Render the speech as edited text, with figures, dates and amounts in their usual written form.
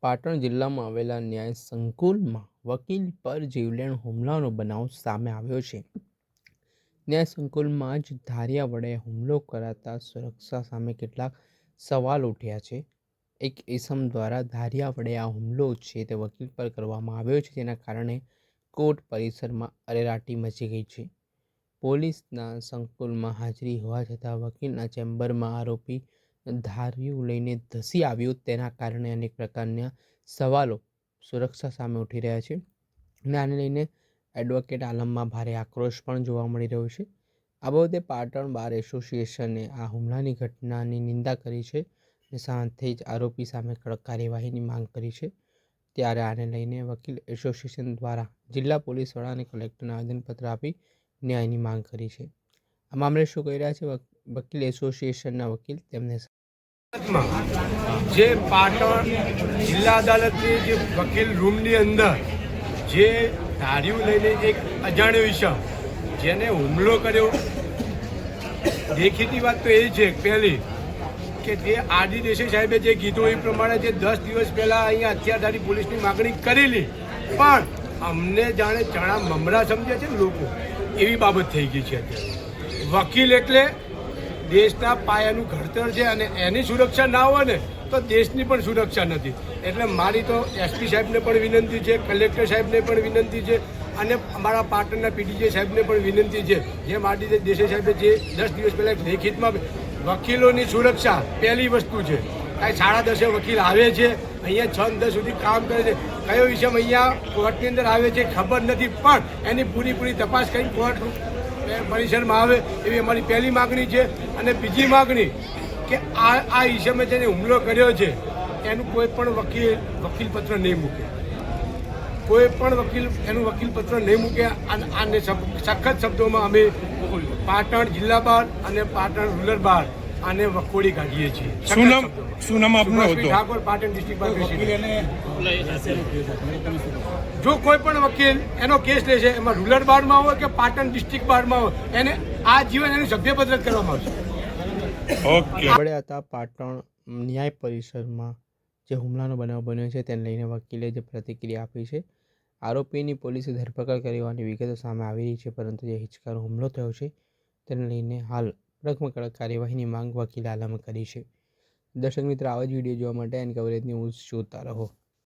પાટણ જિલ્લામાં આવેલા ન્યાય સંકુલમાં વકીલ પર જીવલેણ હુમલાનો બનાવ સામે આવ્યો છે. ન્યાય સંકુલમાં જ ધારિયા વડે હુમલો કરાતા સુરક્ષા સામે કેટલાક સવાલ ઉઠ્યા છે. એક ઇસમ દ્વારા ધારિયા વડે આ હુમલો છે તે વકીલ પર કરવામાં આવ્યો છે, જેના કારણે કોર્ટ પરિસરમાં અરેરાટી મચી ગઈ છે. પોલીસના સંકુલમાં હાજરી હોવા છતાં વકીલના ચેમ્બરમાં આરોપી ધારિયું લઈને ધસી આવ્યું, તેના કારણે અનેક પ્રકારના સવાલો સુરક્ષા સામે ઉઠી રહ્યા છે. અને આને લઈને એડવોકેટ આલમમાં ભારે આક્રોશ પણ જોવા મળી રહ્યો છે. આ બાબતે પાટણ બાર એસોસિએશને આ હુમલાની ઘટનાની નિંદા કરી છે અને સાથે જ આરોપી સામે કડક કાર્યવાહીની માંગ કરી છે. ત્યારે આને લઈને વકીલ એસોસિએશન દ્વારા જિલ્લા પોલીસ વડા અને કલેક્ટરને આવેદનપત્ર આપી ન્યાયની માંગ કરી છે. આ મામલે શું કહી રહ્યા છે વકીલ એસોસિએશનના વકીલ, તેમને જે પાટણ જિલ્લા અદાલતની જે વકીલ રૂમની અંદર જે ધાર્યું લઈને એક અજાણ્યો ઈસમ જેને હુમલો કર્યો, દેખીતી વાત તો એ છે પહેલી કે જે આરડી દેસાઈ સાહેબે જે કીધું એ પ્રમાણે જે 10 દિવસ પહેલાં અહીંયા હથિયારધારી પોલીસની માગણી કરેલી, પણ અમને જાણે ચણા મમરા સમજે છે લોકો, એવી બાબત થઈ ગઈ છે. અત્યારે વકીલ એટલે દેશના પાયાનું ઘડતર છે અને એની સુરક્ષા ના હોય ને તો દેશની પણ સુરક્ષા નથી. એટલે મારી તો એસપી સાહેબને પણ વિનંતી છે, કલેક્ટર સાહેબને પણ વિનંતી છે અને અમારા પાટણના પીડીજે સાહેબને પણ વિનંતી છે. જેમ આરડી દેસાઈ સાહેબે જે 10 દિવસ પહેલાં લેખિતમાં વકીલોની સુરક્ષા પહેલી વસ્તુ છે. કાંઈ 10:30 વકીલ આવે છે, અહીંયા 6-10 સુધી કામ કરે છે, કયો વિષમ અહીંયા કોર્ટની અંદર આવે છે ખબર નથી, પણ એની પૂરી તપાસ કરી કોર્ટ પરિસરમાં આવે એવી અમારી પહેલી માગણી છે. અને બીજી માગણી કે આ ઈસમે જેને હુમલો કર્યો છે એનું કોઈ પણ વકીલપત્ર નહીં મૂકે, કોઈ પણ વકીલ એનું વકીલપત્ર નહીં મૂકે. આને સખત શબ્દોમાં અમે પાટણ જિલ્લા બાર અને પાટણ રૂરલ બાર આને વખોડી કાઢીએ છીએ. શું નામ આપનું હતું? ઠાકોર, પાટણ ડિસ્ટ્રિક્ટ બાર પ્રેસિડેન્ટ. જો કોઈ પણ વકીલ એનો કેસ લે છે, એમાં રૂરલ બારમાં હોય કે પાટણ ડિસ્ટ્રિક્ટ બારમાં હોય, એને આ જીવન એનું સભ્યપત્ર કરવામાં આવશે. આપણે હતા પાટણ ન્યાય પરિસરમાં જે હુમલાનો બનાવ બન્યો છે તેને લઈને વકીલે જે પ્રતિક્રિયા આપી છે. આરોપીની પોલીસે ધરપકડ કરી હોવાની વિગતો સામે આવી રહી છે, પરંતુ જે હિંચકારો હુમલો થયો છે તેને લઈને હાલ કડકમાં કડક કાર્યવાહીની માંગ વકીલ આલમે કરી છે. દર્શક મિત્રો, આવા જ વિડીયો જોવા માટે એન કવરેજ ન્યૂઝ જોતા રહો.